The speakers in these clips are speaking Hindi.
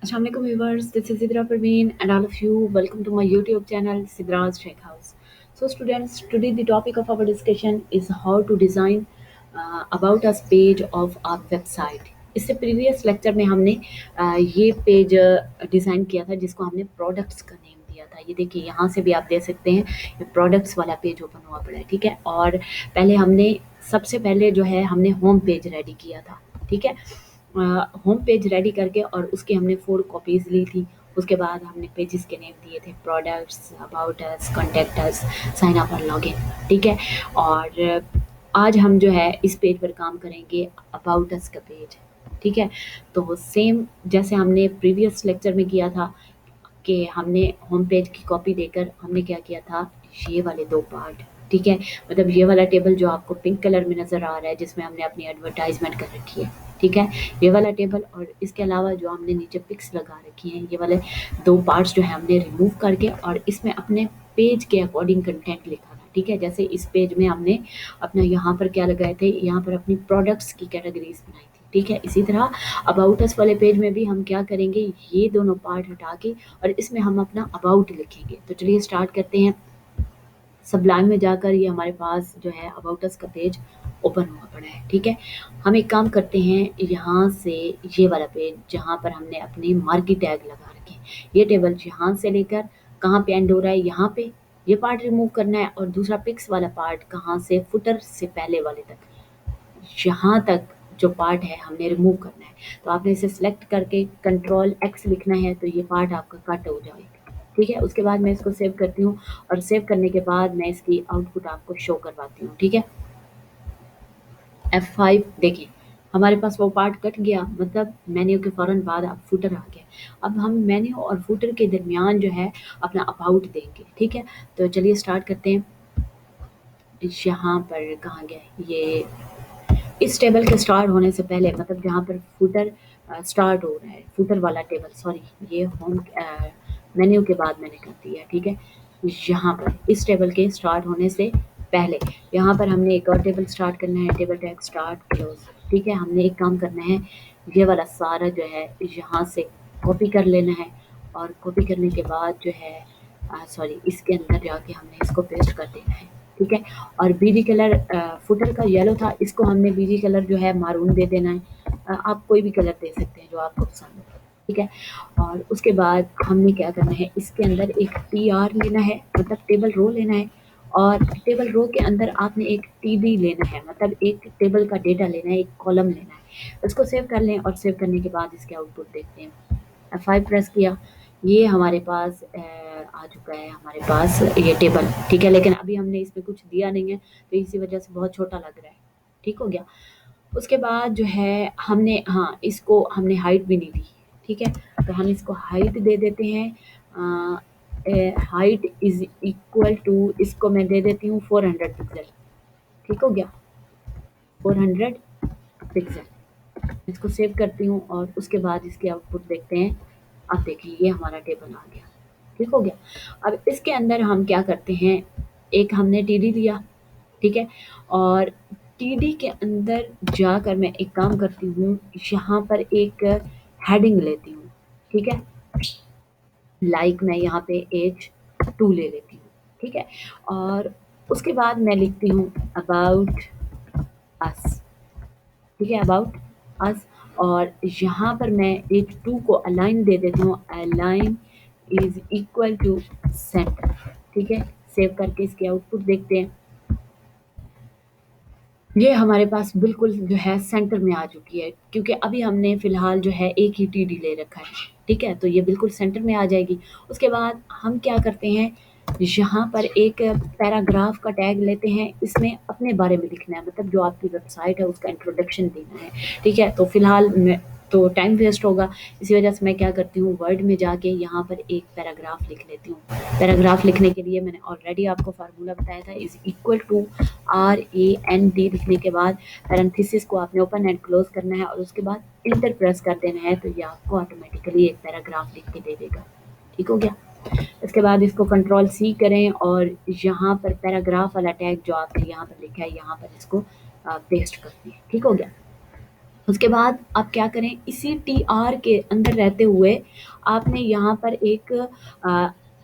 Assalamu alaikum viewers, this is Sidra Parveen and all of you. Welcome to my YouTube channel Sidra's Tech House. So students, today the topic of our discussion is how to design about us page of our website. इससे प्रीवियस लेक्चर में हमने ये पेज डिज़ाइन किया था जिसको हमने प्रोडक्ट्स का नेम दिया था। ये देखिए यहाँ से भी आप देख सकते हैं ये प्रोडक्ट्स वाला पेज ओपन हुआ पड़ा है, ठीक है। और पहले हमने सबसे पहले जो है हमने होम पेज रेडी किया था, ठीक है। होम पेज रेडी करके और उसकी हमने 4 कॉपीज़ ली थी। उसके बाद हमने पेजेस के नेम दिए थे products, about us, contact us, sign up और लॉगिन, ठीक है। और आज हम जो है इस पेज पर काम करेंगे अबाउट अस का पेज, ठीक है। तो सेम जैसे हमने प्रीवियस लेक्चर में किया था कि हमने होम पेज की कॉपी देकर हमने क्या किया था, ये वाले 2 पार्ट, ठीक है। मतलब ये वाला टेबल जो आपको पिंक कलर में नज़र आ रहा है जिसमें हमने अपनी एडवर्टाइजमेंट कर रखी है, ठीक है, ये वाला टेबल। और इसके अलावा जो हमने नीचे पिक्स लगा रखी हैं ये वाले 2 पार्ट्स जो है हमने रिमूव करके और इसमें अपने पेज के अकॉर्डिंग कंटेंट लिखा था, ठीक है। जैसे इस पेज में हमने अपना यहाँ पर क्या लगाए थे, यहाँ पर अपनी प्रोडक्ट्स की कैटेगरीज बनाई थी, ठीक है। इसी तरह अबाउट अस वाले पेज में भी हम क्या करेंगे, ये दोनों पार्ट हटा के और इसमें हम अपना अबाउट लिखेंगे। तो चलिए स्टार्ट करते हैं। सबलाइन में जाकर ये हमारे पास जो है अबाउट अस का पेज ओपन हुआ पड़ा है, ठीक है। हम एक काम करते हैं, यहाँ से ये वाला पेज जहाँ पर हमने अपने मार्की टैग लगा रखे हैं, ये टेबल यहाँ से लेकर कहाँ पे एंड हो रहा है, यहाँ पे ये पार्ट रिमूव करना है। और दूसरा पिक्स वाला पार्ट कहाँ से, फुटर से पहले वाले तक, यहाँ तक जो पार्ट है हमने रिमूव करना है। तो आपने इसे सिलेक्ट करके कंट्रोल एक्स लिखना है तो ये पार्ट आपका कट हो जाएगा, ठीक है। उसके बाद मैं इसको सेव करती हूँ और सेव करने के बाद मैं इसकी आउटपुट आपको शो करवाती हूँ, ठीक है। F5 देखिए हमारे पास वो पार्ट कट गया, मतलब मेन्यू के फ़ौरन बाद अब फुटर आ गया। अब हम मेन्यू और फुटर के दरमियान जो है अपना अबाउट देंगे, ठीक है। तो चलिए स्टार्ट करते हैं। यहाँ पर कहाँ गया ये, इस टेबल के स्टार्ट होने से पहले, मतलब जहाँ पर फुटर स्टार्ट हो रहा है, फुटर वाला टेबल, सॉरी ये होम मेन्यू के बाद मैंने कर दिया, ठीक है। यहाँ पर इस टेबल के स्टार्ट होने से पहले यहाँ पर हमने एक और टेबल स्टार्ट करना है, टेबल टैग स्टार्ट क्लोज, ठीक है। हमने एक काम करना है, ये वाला सारा जो है यहाँ से कॉपी कर लेना है और कॉपी करने के बाद जो है सॉरी इसके अंदर जाके हमने इसको पेस्ट कर देना है, ठीक है। और बीजी कलर फुटर का येलो था, इसको हमने बीजी कलर जो है मारून दे देना है। आप कोई भी कलर दे सकते हैं जो आपको पसंद हो, ठीक है। और उसके बाद हमने क्या करना है, इसके अंदर एक TR लेना है, मतलब टेबल रो लेना है। और टेबल रो के अंदर आपने एक TD लेना है, मतलब एक टेबल का डेटा लेना है, एक कॉलम लेना है। उसको सेव कर लें और सेव करने के बाद इसके आउटपुट देखते हैं। F5 प्रेस किया, ये हमारे पास आ चुका है हमारे पास ये टेबल, ठीक है। लेकिन अभी हमने इसमें कुछ दिया नहीं है तो इसी वजह से बहुत छोटा लग रहा है, ठीक हो गया। उसके बाद जो है हमने, हाँ इसको हमने हाइट भी नहीं दी, ठीक है। तो हम इसको हाइट दे देते हैं, हाइट इज इक्वल टू, इसको मैं दे देती हूँ 400 पिक्सल, ठीक हो गया, 400 पिक्सल। इसको सेव करती हूँ और उसके बाद इसके आउटपुट देखते हैं। अब देखिए ये हमारा टेबल आ गया, ठीक हो गया। अब इसके अंदर हम क्या करते हैं, एक हमने TD दिया, ठीक है। और TD के अंदर जाकर मैं एक काम करती हूँ, यहाँ पर एक हेडिंग लेती हूँ, ठीक है। लाइक मैं यहाँ पे H2 ले लेती हूँ, ठीक है। और उसके बाद मैं लिखती हूँ अबाउट अस, ठीक है, अबाउट अस। और यहाँ पर मैं H2 को अलाइन दे देती हूँ, align is equal to center, ठीक है। सेव करके इसके आउटपुट देखते हैं। ये हमारे पास बिल्कुल जो है सेंटर में आ चुकी है, क्योंकि अभी हमने फ़िलहाल जो है एक ही TD ले रखा है, ठीक है। तो ये बिल्कुल सेंटर में आ जाएगी। उसके बाद हम क्या करते हैं, यहाँ पर एक पैराग्राफ का टैग लेते हैं, इसमें अपने बारे में लिखना है, मतलब जो आपकी वेबसाइट है उसका इंट्रोडक्शन देना है, ठीक है। तो फ़िलहाल मैं तो टाइम वेस्ट होगा, इसी वजह से मैं क्या करती हूँ, वर्ड में जाके यहाँ पर एक पैराग्राफ लिख लेती हूँ। पैराग्राफ लिखने के लिए मैंने ऑलरेडी आपको फार्मूला बताया था, इज़ इक्वल टू RAND लिखने के बाद पैरेंथेसिस को आपने ओपन एंड क्लोज करना है और उसके बाद इंटर प्रेस कर देना है, तो ये आपको ऑटोमेटिकली एक पैराग्राफ लिख के दे देगा, ठीक हो गया। इसके बाद इसको कंट्रोल C करें और यहाँ पर पैराग्राफ वाला टैग जो आपने यहाँ पर लिखा है यहाँ पर इसको पेस्ट कर दें, ठीक हो गया। उसके बाद आप क्या करें, इसी टीआर के अंदर रहते हुए आपने यहाँ पर एक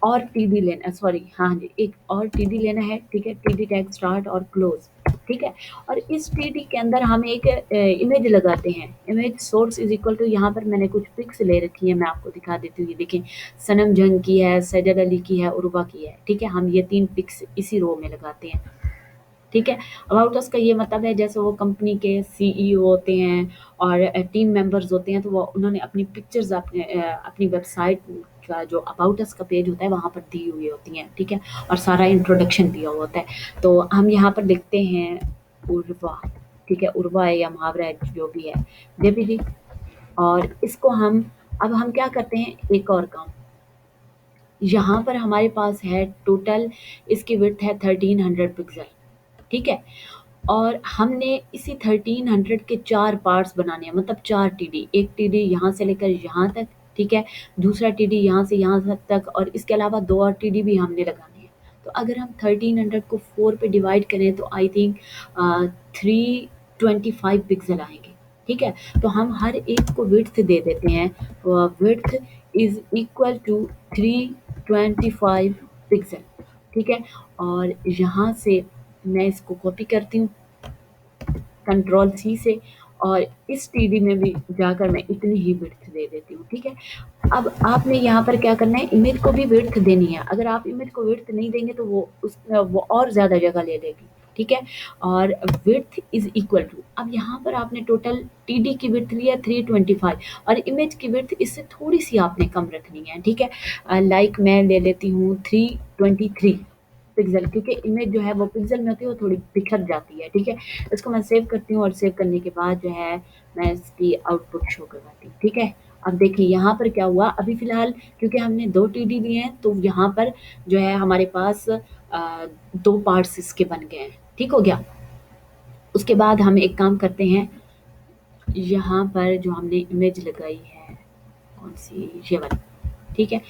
और टीडी लेना, सॉरी हाँ जी, एक और टीडी लेना है, ठीक है, टीडी टैग स्टार्ट और क्लोज, ठीक है। और इस टीडी के अंदर हम एक इमेज लगाते हैं, image source is equal to, यहाँ पर मैंने कुछ पिक्स ले रखी है, मैं आपको दिखा देती हूँ। ये देखें, सनम जंग की है, सजद अली की है, उर्वा की है, ठीक है। हम ये 3 पिक्स इसी रो में लगाते हैं, ठीक है। अबाउट अस का ये मतलब है जैसे वो कंपनी के सीईओ होते हैं और टीम मेंबर्स होते हैं, तो वो उन्होंने अपनी पिक्चर्स अपनी वेबसाइट का जो अबाउट अस का पेज होता है वहाँ पर दी हुई होती हैं, ठीक है, और सारा इंट्रोडक्शन दिया हुआ होता है। तो हम यहाँ पर लिखते हैं उर्वा, ठीक है, उर्वा है या मुहावरा है जो भी है, जेपीजी। और इसको हम, अब हम क्या करते हैं, एक और काम, यहाँ पर हमारे पास है टोटल, इसकी विड्थ है 1300 पिक्सल, ठीक है। और हमने इसी 1300 के 4 पार्ट्स बनाने हैं, मतलब 4 टीडी, एक टीडी यहाँ से लेकर यहाँ तक, ठीक है, दूसरा टीडी यहाँ से यहाँ तक, और इसके अलावा 2 और टीडी भी हमने लगाने हैं। तो अगर हम 1300 को 4 पे डिवाइड करें तो आई थिंक 325 पिक्सल आएंगे, ठीक है। तो हम हर एक को विड्थ दे देते हैं, width is equal to 325 pixel, ठीक है। और यहाँ से मैं इसको कॉपी करती हूँ कंट्रोल सी से, और इस टीडी में भी जाकर मैं इतनी ही विड्थ दे देती हूँ, ठीक है। अब आपने यहाँ पर क्या करना है, इमेज को भी विड्थ देनी है। अगर आप इमेज को विड्थ नहीं देंगे तो वो और ज़्यादा जगह ले लेगी, ठीक है। और विड्थ इज इक्वल टू, अब यहाँ पर आपने टोटल टीडी की विड्थ लिया 325 और इमेज की विड्थ इससे थोड़ी सी आपने कम रखनी है, ठीक है। लाइक मैं ले लेती हूँ 323 पिक्सल, क्योंकि इमेज जो है वो पिक्सल में होती है, वो थोड़ी बिखर जाती है, ठीक है। इसको मैं सेव करती हूँ और सेव करने के बाद जो है मैं इसकी आउटपुट शो करवाती हूँ, ठीक है। अब देखिए यहाँ पर क्या हुआ, अभी फ़िलहाल क्योंकि हमने 2 टीडी लिए हैं तो यहाँ पर जो है हमारे पास 2 पार्ट्स इसके बन गए हैं, ठीक हो गया। उसके बाद हम एक काम करते हैं, यहाँ पर जो हमने इमेज लगाई है, कौन सी, ये वाली, ठीक है।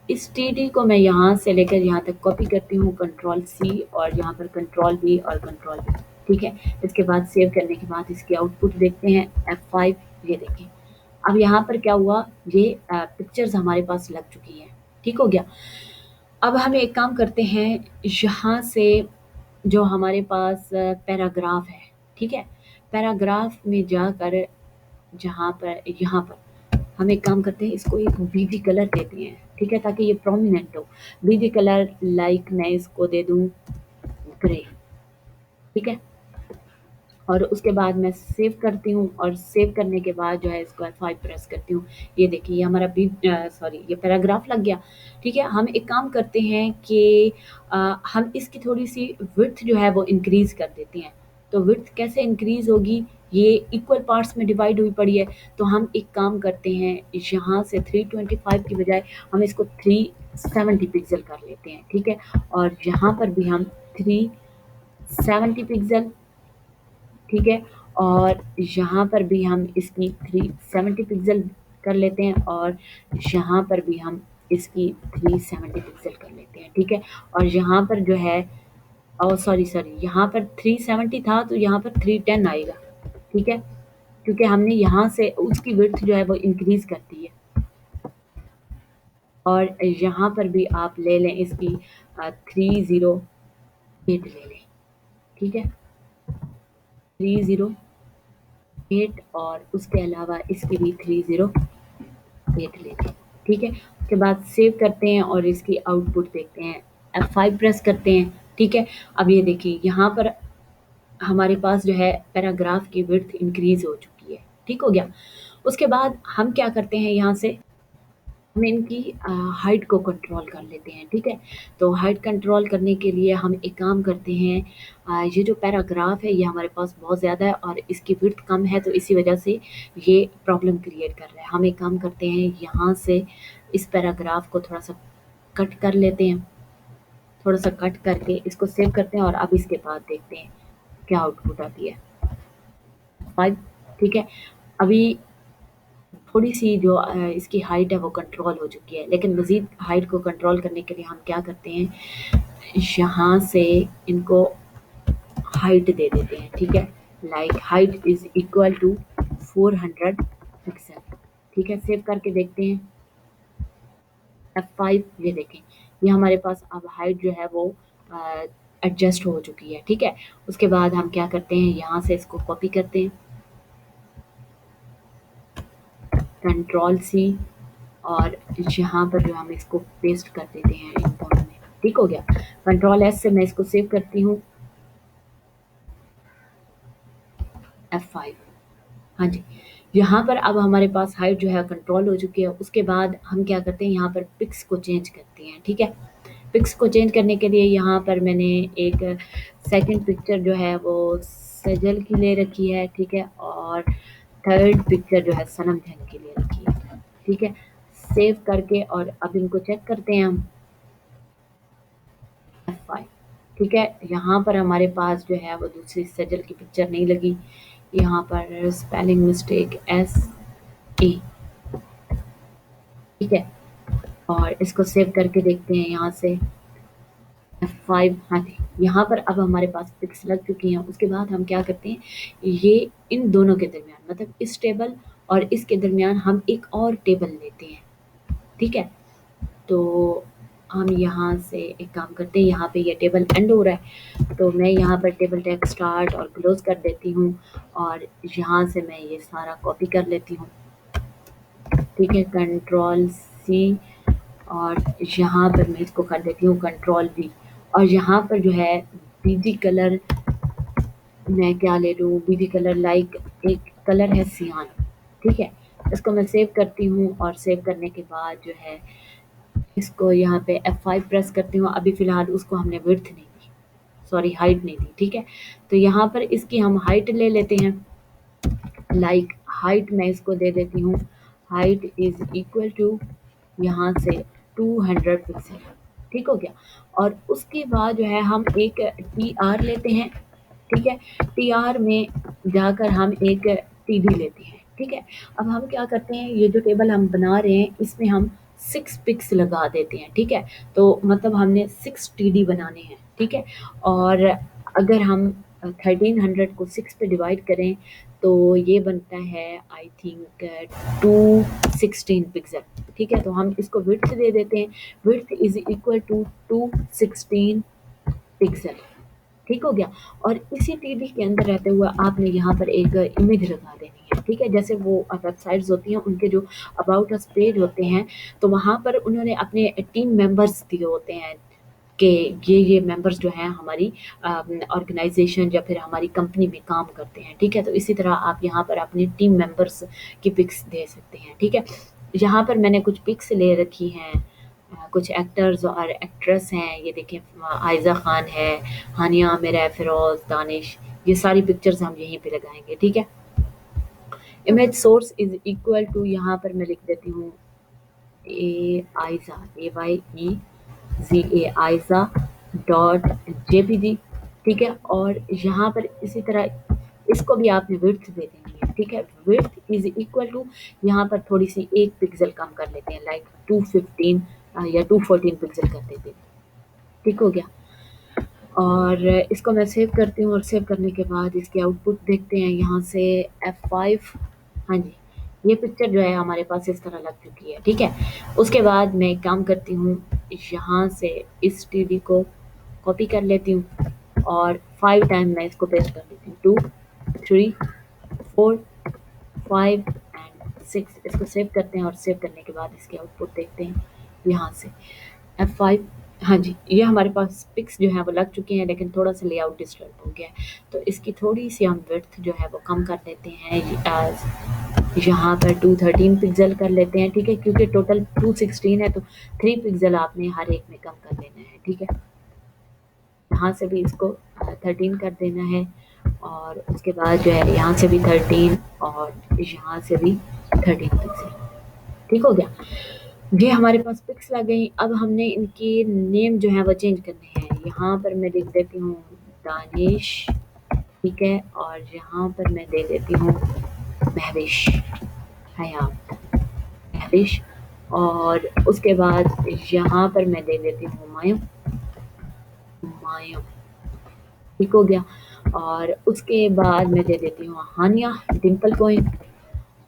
इस टीडी को मैं यहाँ से लेकर यहाँ तक कॉपी करती हूँ, कंट्रोल सी और यहाँ पर कंट्रोल वी और कंट्रोल वी, ठीक है। इसके बाद सेव करने के बाद इसकी आउटपुट देखते हैं, F5, ये देखें। अब यहाँ पर क्या हुआ, ये पिक्चर्स हमारे पास लग चुकी हैं, ठीक हो गया। अब हम एक काम करते हैं, यहाँ से जो हमारे पास पैराग्राफ है, ठीक है, पैराग्राफ में जाकर जहाँ पर, यहाँ पर हम एक काम करते हैं, इसको एक बीजी कलर देते हैं, ठीक है, ताकि ये प्रोमिनेंट हो। बीजी कलर लाइक मैं इसको दे दूँ ग्रे, ठीक है। और उसके बाद मैं सेव करती हूँ और सेव करने के बाद जो है इसको F5 प्रेस करती हूँ। ये देखिए ये हमारा सॉरी ये पैराग्राफ लग गया, ठीक है। हम एक काम करते हैं कि हम इसकी थोड़ी सी विड्थ जो है वो इंक्रीज़ कर देते हैं। तो विड्थ कैसे इंक्रीज़ होगी, ये इक्वल पार्ट्स में डिवाइड हुई पड़ी है, तो हम एक काम करते हैं, यहाँ से 325 की बजाय हम इसको 370 पिक्सल कर लेते हैं, ठीक है। और यहाँ पर भी हम 370 पिक्सल, ठीक है। और यहाँ पर भी हम इसकी 370 पिक्सल कर लेते हैं और यहाँ पर भी हम इसकी 370 पिक्सल कर लेते हैं, ठीक है। और यहाँ पर जो है, सॉरी यहाँ पर 370 था तो यहाँ पर 310 आएगा, ठीक है, क्योंकि हमने यहाँ से उसकी विड्थ जो है वो इंक्रीज़ कर दी है। और यहाँ पर भी आप ले लें इसकी 308 ले लें, ठीक है, 308 और उसके अलावा इसकी भी 308 ले लें, ठीक है। उसके बाद सेव करते हैं और इसकी आउटपुट देखते हैं, F5 प्रेस करते हैं, ठीक है। अब ये देखिए यहाँ पर हमारे पास जो है पैराग्राफ की विड्थ इंक्रीज़ हो चुकी है, ठीक हो गया। उसके बाद हम क्या करते हैं, यहाँ से हम इनकी हाइट को कंट्रोल कर लेते हैं, ठीक है। तो हाइट कंट्रोल करने के लिए हम एक काम करते हैं, ये जो पैराग्राफ है ये हमारे पास बहुत ज़्यादा है और इसकी विड्थ कम है, तो इसी वजह से ये प्रॉब्लम क्रिएट कर रहा है। हम एक काम करते हैं, यहाँ से इस पैराग्राफ को थोड़ा सा कट कर लेते हैं, थोड़ा सा कट करके इसको सेव करते हैं और अब इसके बाद देखते हैं क्या आउटपुट आती है। 5, ठीक है। अभी थोड़ी सी जो इसकी हाइट है वो कंट्रोल हो चुकी है, लेकिन मज़ीद हाइट को कंट्रोल करने के लिए हम क्या करते हैं, यहाँ से इनको हाइट दे देते हैं, ठीक है। Like height is equal to 400 pixel. ठीक है, सेव करके देखते हैं। F5, ये देखें, ये हमारे पास अब हाइट जो है वो एडजस्ट हो चुकी है। ठीक है, उसके बाद हम क्या करते हैं, यहाँ से इसको कॉपी करते हैं, Ctrl+C, और यहाँ पर जो हम इसको पेस्ट कर देते हैं इन दोनों में। ठीक हो गया। Ctrl+S से मैं इसको सेव करती हूँ, F5। हाँ जी, यहाँ पर अब हमारे पास हाइट जो है कंट्रोल हो चुकी है। उसके बाद हम क्या करते हैं, यहाँ पर पिक्स को चेंज करते हैं। ठीक है, पिक्स को चेंज करने के लिए यहाँ पर मैंने एक सेकंड पिक्चर जो है वो सजल की ले रखी है। ठीक है, और थर्ड पिक्चर जो है सनम जंग की ले रखी है। ठीक है, सेव करके और अब इनको चेक करते हैं हम, F5। ठीक है, यहाँ पर हमारे पास जो है वो दूसरी सजल की पिक्चर नहीं लगी। यहाँ पर स्पेलिंग मिस्टेक SE। ठीक है, और इसको सेव करके देखते हैं यहाँ से, F5। हाँ जी, यहाँ पर अब हमारे पास पिक्स लग चुकी हैं। उसके बाद हम क्या करते हैं, ये इन दोनों के दरमियान, मतलब इस टेबल और इसके दरमियान हम एक और टेबल लेते हैं। ठीक है, तो हम यहाँ से एक काम करते हैं, यहाँ पे ये टेबल एंड हो रहा है, तो मैं यहाँ पर टेबल टैग स्टार्ट और क्लोज कर देती हूँ, और यहाँ से मैं ये सारा कॉपी कर लेती हूँ। ठीक है, Ctrl+C, और यहाँ पर मैं इसको कर देती हूँ Ctrl+V, और यहाँ पर जो है बीजी कलर मैं क्या ले लूँ, बीजी कलर लाइक एक कलर है सियान। ठीक है, इसको मैं सेव करती हूँ, और सेव करने के बाद जो है इसको यहाँ पे F5 प्रेस करती हूँ। अभी फ़िलहाल उसको हमने विड्थ नहीं दी, सॉरी हाइट नहीं दी। ठीक है, तो यहाँ पर इसकी हम हाइट ले लेते हैं, लाइक हाइट मैं इसको दे देती हूँ, हाइट इज़ इक्वल टू यहाँ से 200 पिक्सल। ठीक हो गया, और उसके बाद जो है हम एक TR लेते हैं। ठीक है, TR में जाकर हम एक TD लेते हैं। ठीक है, अब हम क्या करते हैं, ये जो टेबल हम बना रहे हैं इसमें हम 6 पिक्स लगा देते हैं। ठीक है, तो मतलब हमने 6 TD बनाने हैं। ठीक है, और अगर हम 1300 को 6 पे डिवाइड करें तो ये बनता है आई थिंक 216 पिक्सल। ठीक है, तो हम इसको विड्थ दे देते हैं, width is equal to 216 pixel. ठीक हो गया, और इसी टीडी के अंदर रहते हुए आपने यहाँ पर एक इमेज लगा देनी है। ठीक है, जैसे वो वेबसाइट्स होती हैं उनके जो अबाउट अस पेज होते हैं, तो वहाँ पर उन्होंने अपने टीम मेंबर्स दिए होते हैं कि ये मेंबर्स जो हैं हमारी ऑर्गेनाइजेशन या फिर हमारी कंपनी में काम करते हैं। ठीक है, तो इसी तरह आप यहाँ पर अपने टीम मेंबर्स की पिक्स दे सकते हैं। ठीक है, यहाँ पर मैंने कुछ पिक्स ले रखी हैं, कुछ एक्टर्स और एक्ट्रेस हैं। ये देखिए, आयज़ा खान है, हानिया आमिर है, फिरोज़, दानिश, ये सारी पिक्चर्स हम यहीं पे लगाएंगे। ठीक है, image source is equal to, यहाँ पर मैं लिख देती हूँ Ayeza, AYEZA, Ayeza dot JPG। ठीक है, और यहाँ पर इसी तरह इसको भी आपने विड्थ दे देनी है। ठीक है, विड्थ इज इक्वल टू, यहाँ पर थोड़ी सी एक पिक्सल कम कर लेते हैं, लाइक 215 या 214 पिक्सल कर देते हैं। ठीक हो गया, और इसको मैं सेव करती हूँ, और सेव करने के बाद इसकी आउटपुट देखते हैं यहाँ से F5। हाँ जी, ये पिक्चर जो है हमारे पास इस तरह लग चुकी है। ठीक है, उसके बाद मैं एक काम करती हूँ, यहाँ से इस TD को कॉपी कर लेती हूँ, और 5 टाइम मैं इसको पेस्ट कर देती हूँ, 2 3 4 5 एंड 6। इसको सेव करते हैं, और सेव करने के बाद इसकी आउटपुट देखते हैं यहाँ से F5। हाँ जी, ये हमारे पास पिक्स जो हैं वो लग चुके हैं, लेकिन थोड़ा सा लेआउट डिस्टर्ब हो गया है, तो इसकी थोड़ी सी हम विड्थ जो है वो कम कर लेते हैं, यहाँ पर 213 पिक्सल कर लेते हैं। ठीक है, क्योंकि टोटल 216 है, तो 3 पिक्सल आपने हर एक में कम कर लेना है। ठीक है, यहाँ से भी इसको 13 कर देना है, और उसके बाद जो है यहाँ से भी 13, और यहाँ से भी 13 पिक्सल। ठीक हो गया, ये हमारे पास पिक्स लग गई। अब हमने इनके नेम जो है वो चेंज करने हैं। यहाँ पर मैं लिख देती हूँ दानिश। ठीक है, और यहाँ पर मैं दे देती हूँ महविश, हयात, महविश, और उसके बाद यहाँ पर मैं दे देती हूँ हुमायूं, हुमायूं। ठीक हो गया, और उसके बाद मैं दे देती हूँ हानिया, डिम्पल पॉइंट,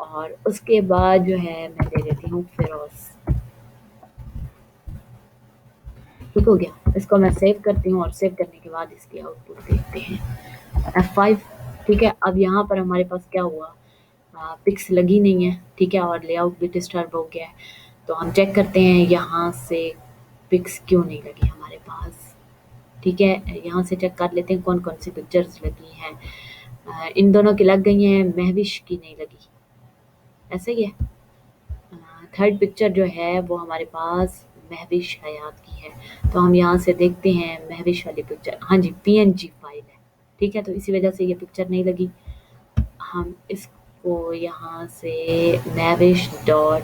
और उसके बाद जो है मैं दे देती हूँ फिरोज़। ठीक हो गया। इसको मैं सेव करती हूँ और सेव करने के बाद इसकी आउटपुट देखते हैं। F5 ठीक है। अब यहाँ पर हमारे पास क्या हुआ, पिक्स लगी नहीं है, ठीक है, और लेआउट भी डिस्टर्ब हो गया है। तो हम चेक करते हैं यहाँ से पिक्स क्यों नहीं लगी हमारे पास, ठीक है। यहाँ से चेक कर लेते हैं कौन कौन सी पिक्चर्स लगी हैं। इन दोनों की लग गई हैं, महविश की नहीं लगी, ऐसा ही है। थर्ड पिक्चर जो है वो हमारे पास महविश हयात की है। तो हम यहाँ से देखते हैं महविश वाली पिक्चर, हाँ जी पीएनजी फाइल है, ठीक है। तो इसी वजह से ये पिक्चर नहीं लगी। हम इसको यहाँ से महविश डॉट,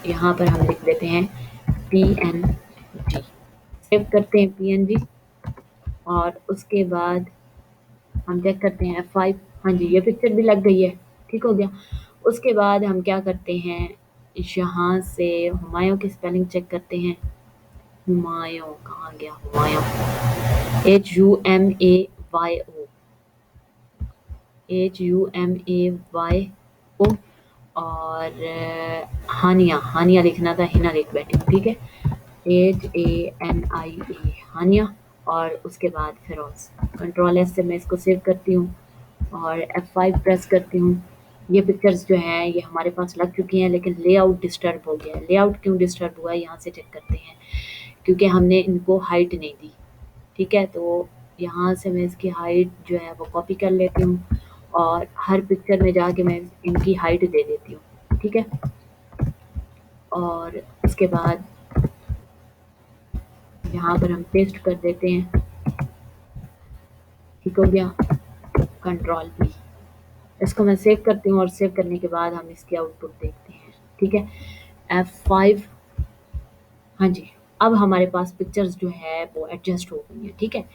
यहाँ पर हम लिख देते हैं पीएनजी, सेव करते हैं पीएनजी। और उसके बाद हम चेक करते हैं F5, हाँ जी ये पिक्चर भी लग गई है, ठीक हो गया। उसके बाद हम क्या करते हैं, यहाँ से हुमायूं की स्पेलिंग चेक करते हैं। हुमायूं कहाँ गया, हुमायूं HUMAYO, HUMAYO। और हानिया, हानिया लिखना था, हिना लिख बैठी हूँ, ठीक है। HANIA हानिया। और उसके बाद फिरोज। कंट्रोल S से मैं इसको सेव करती हूँ और F5 प्रेस करती हूँ। ये पिक्चर्स जो हैं ये हमारे पास लग चुकी हैं, लेकिन लेआउट डिस्टर्ब हो गया है। लेआउट क्यों डिस्टर्ब हुआ है यहाँ से चेक करते हैं, क्योंकि हमने इनको हाइट नहीं दी, ठीक है। तो यहाँ से मैं इसकी हाइट जो है वो कॉपी कर लेती हूँ और हर पिक्चर में जाके मैं इनकी हाइट दे देती हूँ, ठीक है। और उसके बाद यहाँ पर हम पेस्ट कर देते हैं, ठीक हो गया। कंट्रोल V, इसको मैं सेव करती हूँ और सेव करने के बाद हम इसकी आउटपुट देखते हैं, ठीक है। F5, हाँ जी। अब हमारे पास पिक्चर्स जो है वो एडजस्ट हो गई हैं, ठीक है।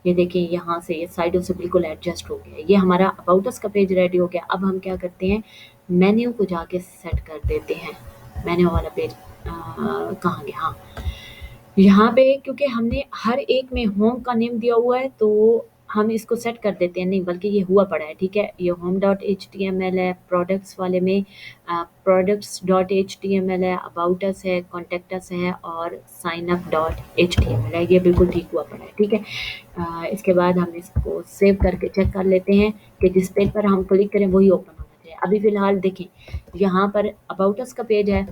ये देखिए यहाँ से ये साइडों से बिल्कुल एडजस्ट हो गया है। ये हमारा अबाउट अस का पेज रेडी हो गया। अब हम क्या करते हैं, मेन्यू को जाके सेट कर देते हैं। मेन्यू वाला पेज कहाँ गया, हाँ यहाँ पे, क्योंकि हमने हर एक में होम का नेम दिया हुआ है तो हम इसको सेट कर देते हैं, नहीं बल्कि ये हुआ पड़ा है, ठीक है। ये home.html है, प्रोडक्ट्स वाले में products.html है, अबाउट अस है, कॉन्टेक्ट अस है और signup.html है। ये बिल्कुल ठीक हुआ पड़ा है, ठीक है। इसके बाद हम इसको सेव करके चेक कर लेते हैं कि जिस पेज पर हम क्लिक करें वही ओपन होना चाहिए। अभी फ़िलहाल देखें यहाँ पर अबाउट अस का पेज है,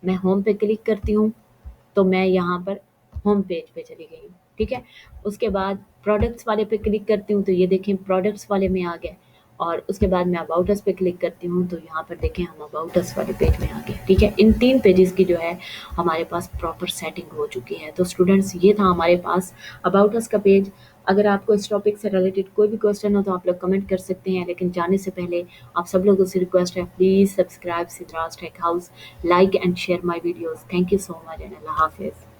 मैं होम पे क्लिक करती हूँ तो मैं यहाँ पर होम पेज पे चली गई हूँ, ठीक है। उसके बाद प्रोडक्ट्स वाले पे क्लिक करती हूँ तो ये देखें प्रोडक्ट्स वाले में आ गए। और उसके बाद मैं अबाउट अस पे क्लिक करती हूँ तो यहाँ पर देखें हम अबाउट अस वाले पेज में आ गए, ठीक है। इन 3 पेजेस की जो है हमारे पास प्रॉपर सेटिंग हो चुकी है। तो स्टूडेंट्स ये था हमारे पास अबाउट अस का पेज। अगर आपको इस टॉपिक से रिलेटेड कोई भी क्वेश्चन हो तो आप लोग कमेंट कर सकते हैं, लेकिन जाने से पहले आप सब लोगों से रिक्वेस्ट है, please subscribe Sidraj tech house, like and share my videos. Thank you so much and Allah Hafiz.